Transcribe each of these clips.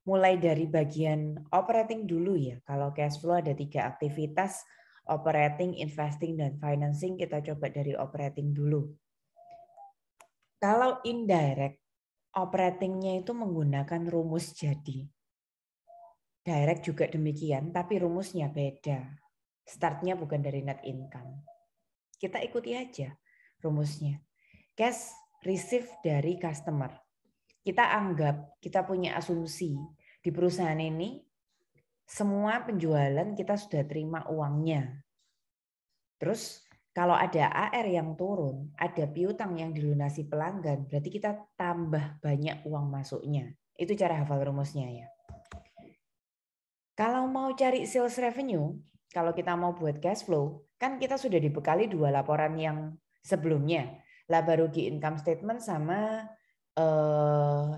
mulai dari bagian operating dulu ya. Kalau cash flow ada 3 aktivitas, operating, investing, dan financing. Kita coba dari operating dulu. Kalau indirect, operatingnya itu menggunakan rumus jadi. Direct juga demikian, tapi rumusnya beda. Startnya bukan dari net income. Kita ikuti aja rumusnya. Cash receive dari customer. Kita anggap, kita punya asumsi di perusahaan ini semua penjualan kita sudah terima uangnya. Terus kalau ada AR yang turun, ada piutang yang dilunasi pelanggan, berarti kita tambah banyak uang masuknya. Itu cara hafal rumusnya ya. Kalau mau cari sales revenue, kalau kita mau buat cash flow, kan kita sudah dibekali 2 laporan yang sebelumnya. Laba rugi income statement sama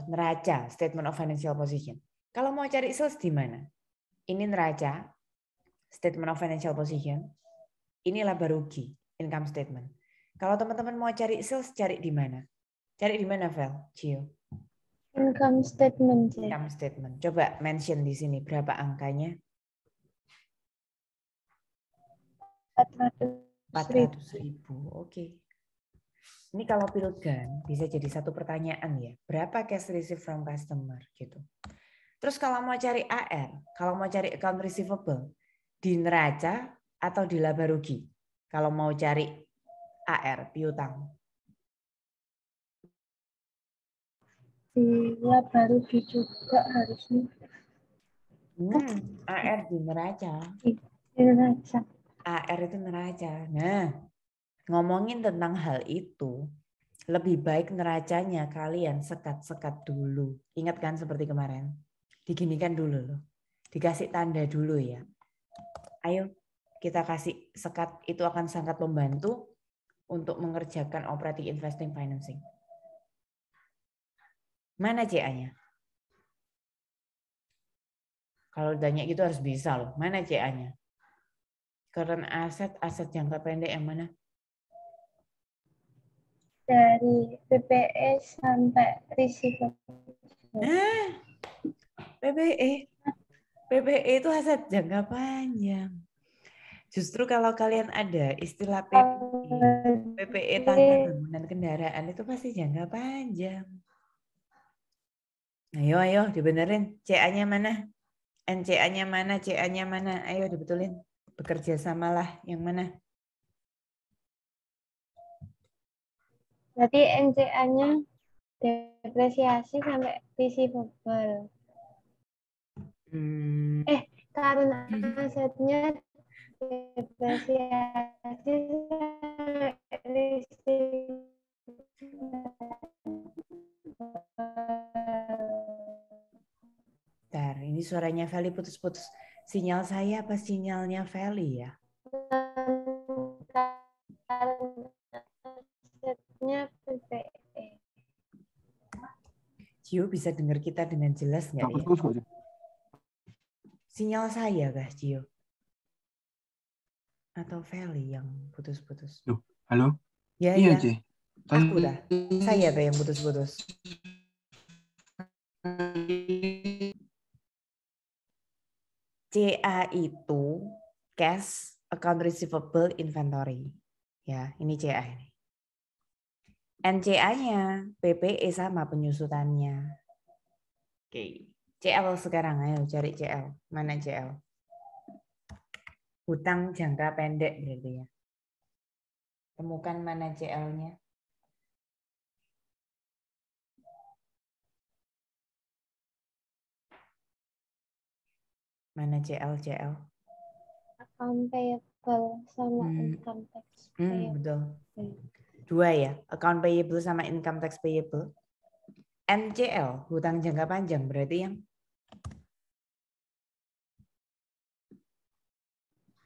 neraca, statement of financial position. Kalau mau cari sales di mana? Ini neraca, statement of financial position. Ini laba rugi, income statement. Kalau teman-teman mau cari sales, cari di mana? Cari di mana, Vel? Cio? Income statement. Income statement. Coba mention di sini berapa angkanya? 400.000. Oke. Ini kalau pilgan bisa jadi satu pertanyaan ya. Berapa cash receive from customer gitu. Terus kalau mau cari AR, kalau mau cari account receivable di neraca atau di laba rugi? Kalau mau cari AR, piutang. Di laba rugi juga harusnya. AR di neraca. Di neraca. AR itu neraca. Nah, ngomongin tentang hal itu, lebih baik neracanya kalian sekat-sekat dulu. Ingat kan seperti kemarin? Diginikan dulu loh. Dikasih tanda dulu ya. Ayo kita kasih sekat, itu akan sangat membantu untuk mengerjakan operating investing financing. Mana CA-nya? Kalau ditanya gitu harus bisa loh. Mana CA-nya? Current aset, aset jangka pendek yang mana? Dari PPE sampai receivable. PPE. PPE itu aset jangka panjang. Justru kalau kalian ada istilah PPE tangga bangunan kendaraan itu pasti jangka panjang. Ayo dibenerin. CA-nya mana? NCA-nya mana? CA-nya mana? Ayo dibetulin. Bekerja samalah yang mana? Berarti NCA-nya depresiasi sampai receivable. Karena asetnya depresiasi sampai receivable. Bentar, ini suaranya Feli putus-putus. Sinyal saya apa sinyalnya Feli ya? Asetnya PPE. Cio bisa dengar kita dengan jelas nggak ya? Sinyal saya kah Cio? Atau Feli yang putus-putus? Halo? Ya, Iya, ya. C. Aku dah. Saya dah yang putus-putus. CA itu cash account receivable inventory. Ya, ini CA ini. NCA-nya PPE sama penyusutannya. Oke. CL sekarang ayo cari CL. Mana CL? Hutang jangka pendek berarti ya. Temukan mana CL-nya. Mana CL? Account payable sama income tax payable. Betul. Dua ya, account payable sama income tax payable. NCL, hutang jangka panjang berarti yang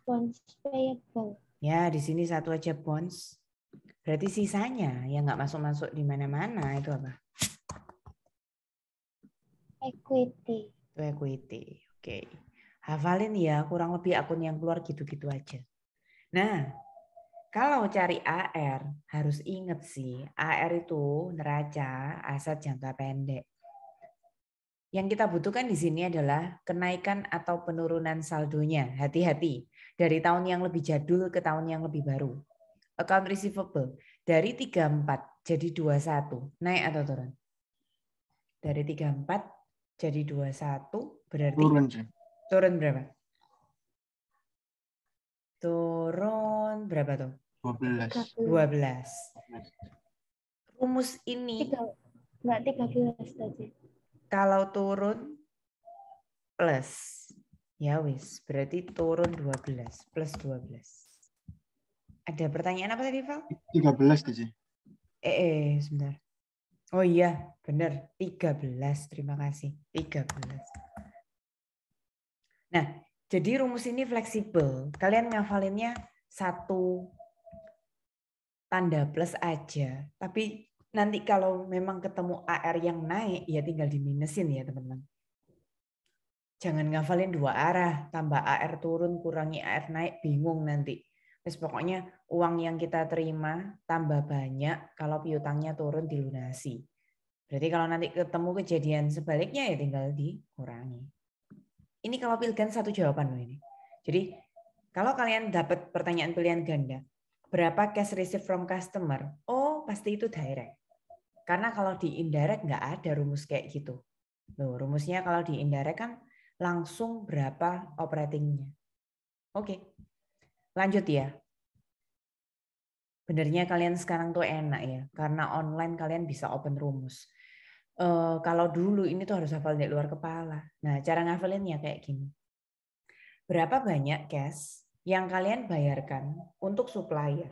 Bonds payable. ya di sini satu aja bonds. Berarti sisanya yang nggak masuk-masuk di mana-mana itu apa? Equity. Itu equity. Oke. Hafalin ya, kurang lebih akun yang keluar gitu-gitu aja. Nah, kalau cari AR harus inget sih, AR itu neraca aset jangka pendek. Yang kita butuhkan di sini adalah kenaikan atau penurunan saldonya. Hati-hati, dari tahun yang lebih jadul ke tahun yang lebih baru. Account receivable dari 34 jadi 21. Naik atau turun? Dari 34 jadi 21 berarti turun berapa? Turun berapa tuh? 12. 12. Rumus ini 13 tadi. kalau turun plus, ya wis, berarti turun 12 plus 12. Ada pertanyaan apa tadi, Val? 13 tadi. Sebentar. Oh iya, benar. 13, terima kasih. 13. Nah, jadi rumus ini fleksibel. Kalian ngafalinnya satu tanda plus aja. Tapi nanti kalau memang ketemu AR yang naik, ya tinggal diminusin ya teman-teman. Jangan ngafalin dua arah, tambah AR turun, kurangi AR naik, bingung nanti. Terus pokoknya uang yang kita terima tambah banyak, kalau piutangnya turun dilunasi. Berarti kalau nanti ketemu kejadian sebaliknya ya tinggal dikurangi. Ini kalau pilgan satu jawaban loh ini. Jadi kalau kalian dapat pertanyaan pilihan ganda, berapa cash receive from customer? Oh pasti itu direct. Karena kalau di indirect nggak ada rumus kayak gitu. Loh, rumusnya kalau di indirect kan langsung berapa operatingnya. Oke, lanjut ya. Benernya kalian sekarang tuh enak ya, karena online kalian bisa open rumus. Kalau dulu ini tuh harus hafal dari luar kepala. Nah, cara ngafalinnya kayak gini. Berapa banyak cash yang kalian bayarkan untuk supplier?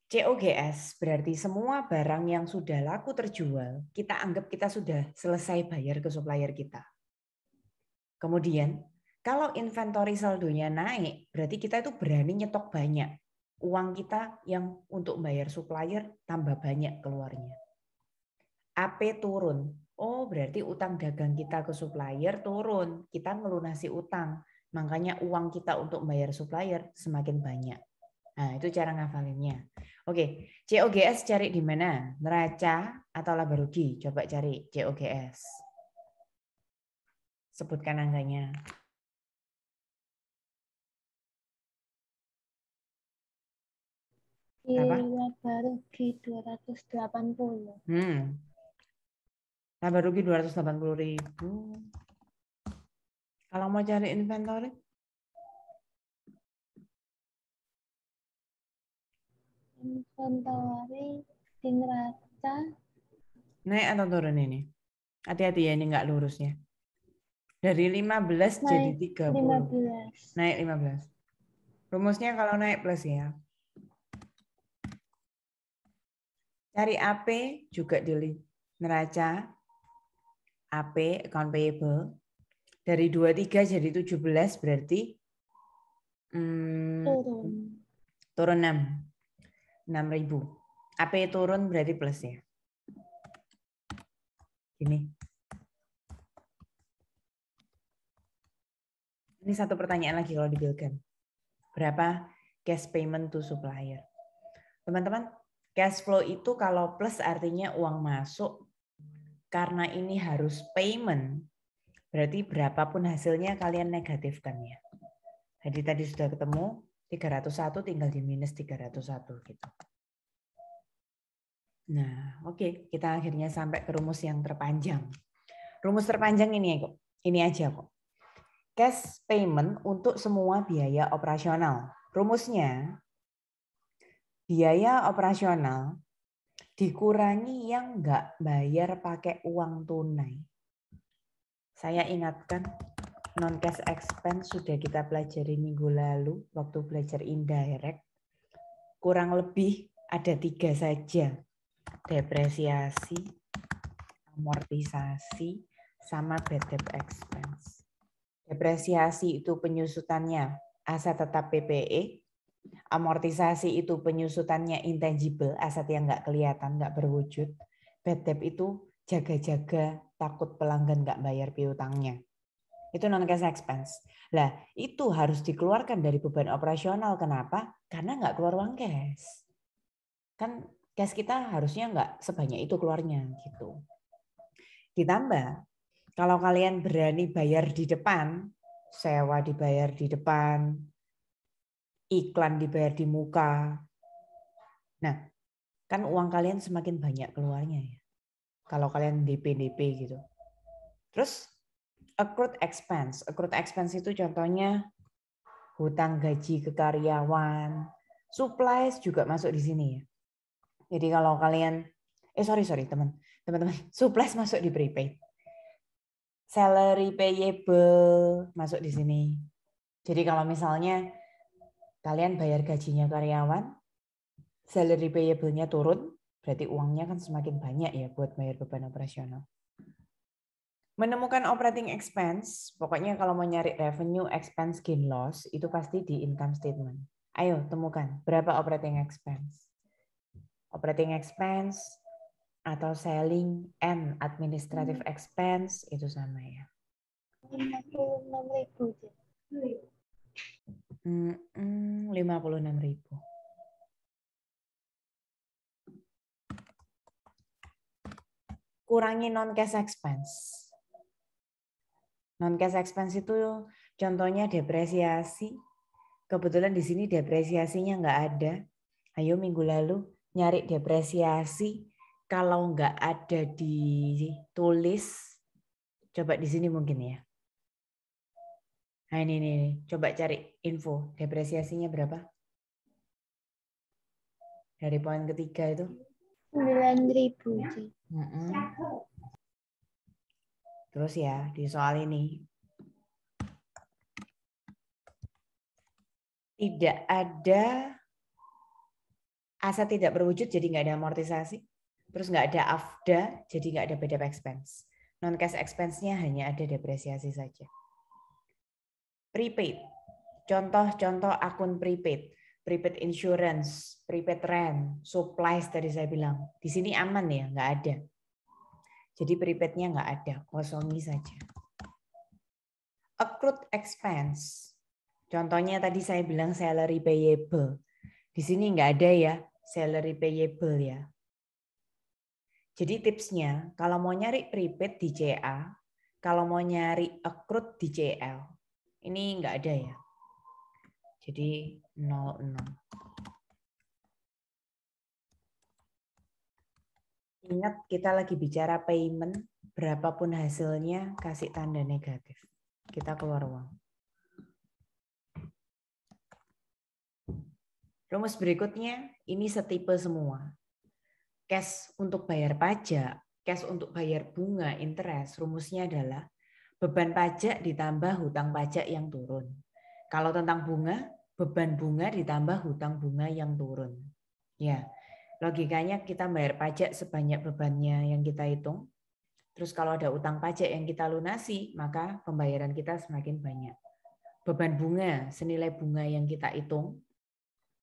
COGS berarti semua barang yang sudah laku terjual, kita anggap kita sudah selesai bayar ke supplier kita. Kemudian, kalau inventory saldonya naik, berarti kita itu berani nyetok banyak. Uang kita yang untuk bayar supplier tambah banyak keluarnya. AP turun. Oh, berarti utang dagang kita ke supplier turun. Kita ngelunasi utang. Makanya uang kita untuk bayar supplier semakin banyak. Nah, itu cara ngafalinnya. Oke, COGS cari di mana? Neraca atau laba rugi? Coba cari COGS. Sebutkan angkanya. Laba rugi 280. Laba rugi 280.000. Kalau mau cari inventory? Inventory di neraca. Naik atau turun ini? Hati-hati ya, ini nggak lurusnya. Dari 15 jadi 30. 15. Naik 15. Rumusnya kalau naik plus ya. Cari AP juga di neraca. AP, account payable. Dari 23 jadi 17 berarti turun 6.000. AP turun berarti plus ya. Gini. Ini satu pertanyaan lagi kalau dibilkan. Berapa cash payment to supplier? Teman-teman, cash flow itu kalau plus artinya uang masuk. Karena ini harus payment, berarti berapapun hasilnya kalian negatifkan ya. Jadi tadi sudah ketemu 301 tinggal di minus 301 gitu. Nah, oke, kita akhirnya sampai ke rumus yang terpanjang. Rumus terpanjang ini kok. Ini aja kok. Cash payment untuk semua biaya operasional. Rumusnya biaya operasional dikurangi yang nggak bayar pakai uang tunai. Saya ingatkan non-cash expense sudah kita pelajari minggu lalu waktu belajar indirect. Kurang lebih ada 3 saja. Depresiasi, amortisasi, sama bad debt expense. Depresiasi itu penyusutannya aset tetap PPE. Amortisasi itu penyusutannya intangible, aset yang nggak kelihatan, nggak berwujud. Bad debt itu jaga-jaga takut pelanggan nggak bayar piutangnya. Itu non-cash expense. Lah, itu harus dikeluarkan dari beban operasional. Kenapa? Karena nggak keluar uang cash. Kan cash kita harusnya nggak sebanyak itu keluarnya gitu. Ditambah, kalau kalian berani bayar di depan, sewa dibayar di depan, iklan dibayar di muka. Nah, kan uang kalian semakin banyak keluarnya ya. Kalau kalian DP gitu. Terus accrued expense. Accrued expense itu contohnya hutang gaji ke karyawan, supplies juga masuk di sini ya. Jadi kalau kalian, teman-teman, supplies masuk di prepaid. Salary payable masuk di sini. Jadi kalau misalnya kalian bayar gajinya karyawan, salary payable-nya turun, berarti uangnya kan semakin banyak ya buat bayar beban operasional. Menemukan operating expense, pokoknya kalau mau nyari revenue, expense, gain, loss, itu pasti di income statement. Ayo temukan, berapa operating expense? Operating expense atau selling and administrative expense itu sama ya. 56.000. 56.000. Kurangi non-cash expense. Non-cash expense itu contohnya depresiasi. Kebetulan di sini depresiasinya nggak ada. Ayo minggu lalu nyari depresiasi. Kalau nggak ada ditulis, coba di sini mungkin ya. Nah ini, coba cari info depresiasinya berapa? Dari poin ketiga itu. 9.000. Terus ya di soal ini tidak ada aset tidak berwujud, jadi nggak ada amortisasi. Terus nggak ada AFDA, jadi nggak ada bad debt expense. Non-cash expense-nya hanya ada depresiasi saja. Prepaid. Contoh-contoh akun prepaid. Prepaid insurance, prepaid rent, supplies tadi saya bilang. Di sini aman ya, nggak ada. Jadi prepaid-nya nggak ada, kosongi saja. Accrued expense. Contohnya tadi saya bilang salary payable. Di sini nggak ada ya, salary payable ya. Jadi tipsnya, kalau mau nyari prepaid di CA, kalau mau nyari accrued di CL, ini nggak ada ya. Jadi 00. Ingat kita lagi bicara payment, berapapun hasilnya kasih tanda negatif. Kita keluar uang. Rumus berikutnya, ini setipe semua. Cash untuk bayar pajak, cash untuk bayar bunga, interest, rumusnya adalah beban pajak ditambah hutang pajak yang turun. Kalau tentang bunga, beban bunga ditambah hutang bunga yang turun. Ya, logikanya kita bayar pajak sebanyak bebannya yang kita hitung. Terus kalau ada utang pajak yang kita lunasi, maka pembayaran kita semakin banyak. Beban bunga, senilai bunga yang kita hitung.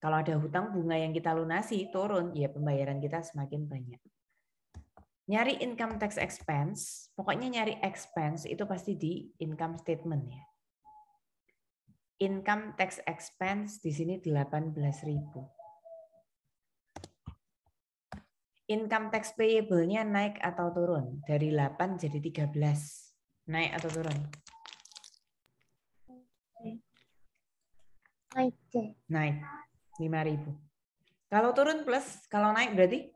Kalau ada hutang bunga yang kita lunasi turun, ya pembayaran kita semakin banyak. Nyari income tax expense, pokoknya nyari expense itu pasti di income statement ya. Income tax expense di sini 18.000. Income tax payable-nya naik atau turun? Dari 8 jadi 13. Naik atau turun? Naik. Naik. 5.000. Kalau turun plus, kalau naik berarti?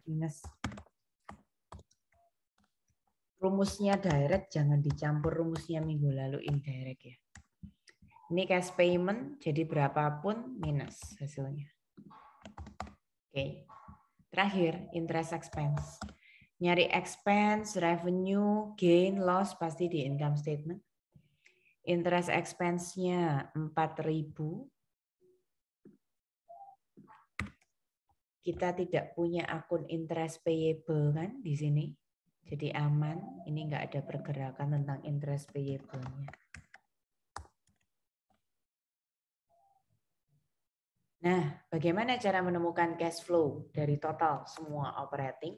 Minus. Rumusnya direct, jangan dicampur rumusnya minggu lalu indirect ya. Ini cash payment, jadi berapapun minus hasilnya. Oke. Terakhir, interest expense. Nyari expense, revenue, gain, loss pasti di income statement. Interest expense-nya 4.000. Kita tidak punya akun interest payable kan di sini. Jadi aman, ini nggak ada pergerakan tentang interest payable-nya. Nah, bagaimana cara menemukan cash flow dari total semua operating?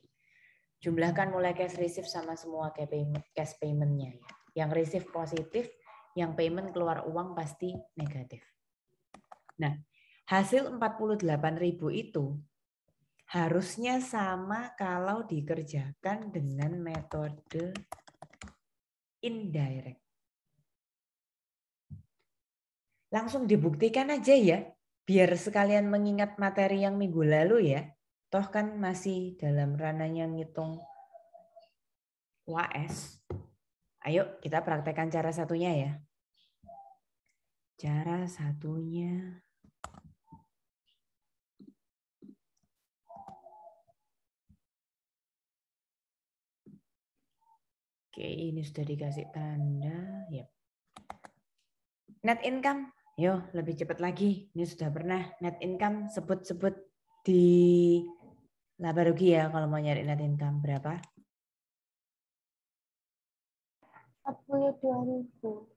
Jumlahkan mulai cash receive sama semua cash payment-nya. Yang receive positif, yang payment keluar uang pasti negatif. Nah, hasil 48.000 itu Harusnya sama kalau dikerjakan dengan metode indirect. Langsung dibuktikan aja ya, biar sekalian mengingat materi yang minggu lalu ya. Toh kan masih dalam ranahnya ngitung UAS. Ayo kita praktekkan cara satunya ya. Cara satunya. Oke, ini sudah dikasih tanda. Yep. Net income. Yo, lebih cepat lagi. Ini sudah pernah. Net income sebut-sebut di laba rugi ya kalau mau nyari net income. Berapa? 42.000.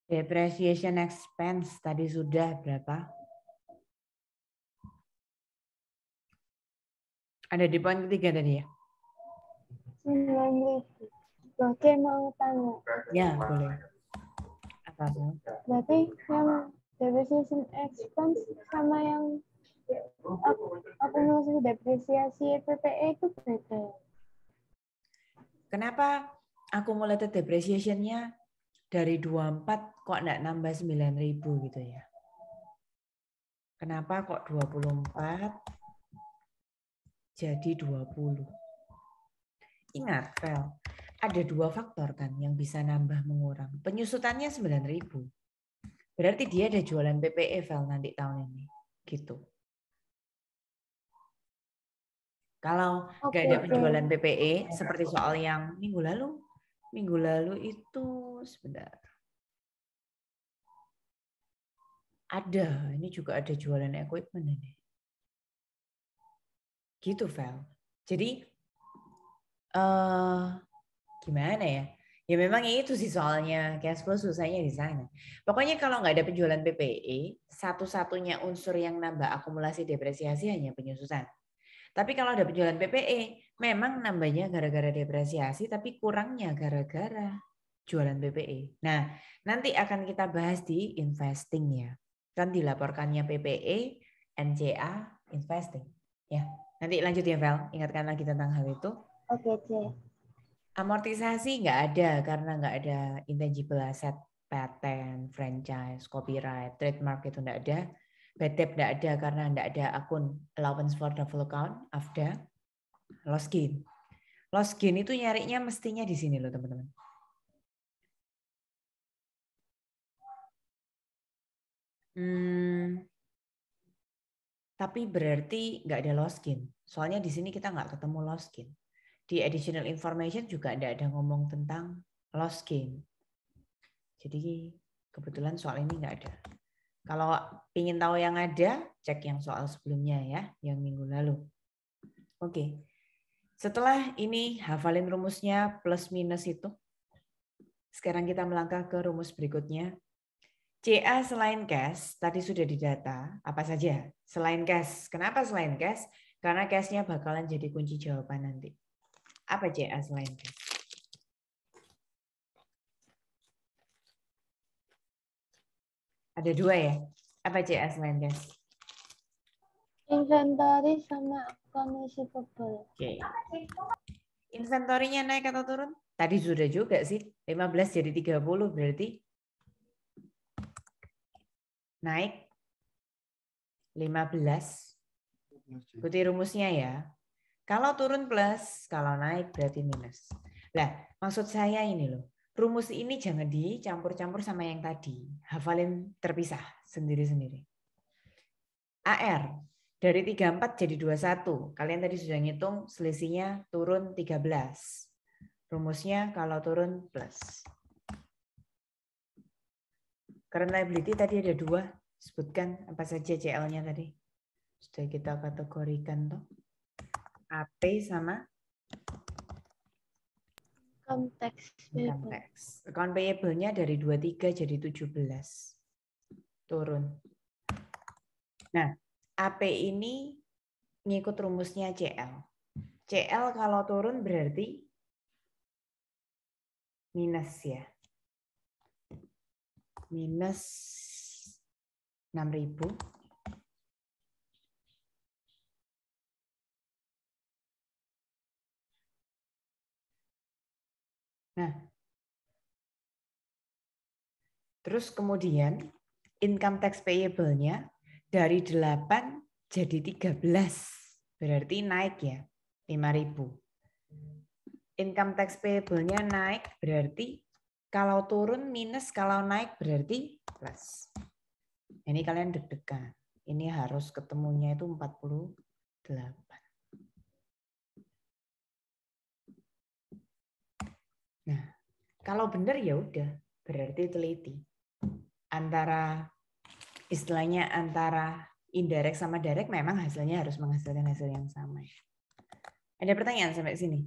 Depreciation expense tadi sudah berapa? Ada di poin ketiga tadi ya? 9.000. Oke, mau tanya. Ya, boleh. Apa tuh? Berarti yang depreciation expense sama yang akumulasi depresiasi PPE itu beda. Kenapa accumulated depreciation-nya dari 24 kok enggak nambah 9.000 gitu ya? Kenapa kok 24 jadi 20? Ingat, Fel, ada dua faktor kan yang bisa nambah mengurang. Penyusutannya 9.000. Berarti dia ada jualan PPE, Fel, nanti tahun ini. Gitu. Kalau nggak ada penjualan PPE, seperti soal yang minggu lalu itu sebentar. Ada, ini juga ada jualan equipment ini. Gitu, Vel. Jadi gimana ya? Ya memang itu sih soalnya cash flow susahnya di sana. Pokoknya kalau nggak ada penjualan PPE, satu-satunya unsur yang nambah akumulasi depresiasi hanya penyusutan. Tapi kalau ada penjualan PPE, memang nambahnya gara-gara depresiasi, tapi kurangnya gara-gara jualan PPE. Nah, nanti akan kita bahas di investing ya. Kan dilaporkannya PPE, NCA, investing. Ya, nanti lanjut ya, Vel. Ingatkan lagi tentang hal itu. Oke, C. Amortisasi nggak ada karena nggak ada intangible asset, patent, franchise, copyright, trademark itu nggak ada. Bad debt nggak ada karena nggak ada akun allowance for doubtful account, AFDA. Loss gain. Loss gain itu nyarinya mestinya di sini loh teman-teman. Tapi berarti nggak ada loss gain. Soalnya di sini kita nggak ketemu loss gain. Di additional information juga ada ngomong tentang loss gain. Jadi kebetulan soal ini nggak ada. Kalau ingin tahu yang ada, cek yang soal sebelumnya ya, yang minggu lalu. Oke. Setelah ini hafalin rumusnya plus minus itu. Sekarang kita melangkah ke rumus berikutnya. CA selain cash, tadi sudah didata, apa saja? Selain cash. Kenapa selain cash? Karena cashnya bakalan jadi kunci jawaban nanti. Apa CA selain cash? Ada dua ya. Apa CA selain cash? Inventory sama account receivable. Oke. Inventorinya naik atau turun? Tadi sudah juga sih. 15 jadi 30 berarti naik 15. Ikuti rumusnya ya. Kalau turun plus, kalau naik berarti minus. Lah, maksud saya ini loh. Rumus ini jangan dicampur-campur sama yang tadi. Hafalin terpisah sendiri-sendiri. AR dari 34 jadi 21. Kalian tadi sudah ngitung selisihnya turun 13. Rumusnya kalau turun plus. Current liability tadi ada dua. Sebutkan apa saja CL-nya tadi. Sudah kita kategorikan tuh. AP sama Income tax. income tax. Account payable-nya dari 23 jadi 17. Turun. Nah, AP ini ngikut rumusnya CL. CL kalau turun berarti minus ya. Minus 6.000. Nah, terus kemudian income tax payable-nya dari 8 jadi 13. Berarti naik ya, 5.000. Income tax payable-nya naik berarti kalau turun minus, kalau naik berarti plus. Ini kalian deg-degan. Ini harus ketemunya itu 48. Nah, kalau benar ya udah, berarti teliti. Antara istilahnya antara indirect sama direct memang hasilnya harus menghasilkan hasil yang sama. Ada pertanyaan sampai sini?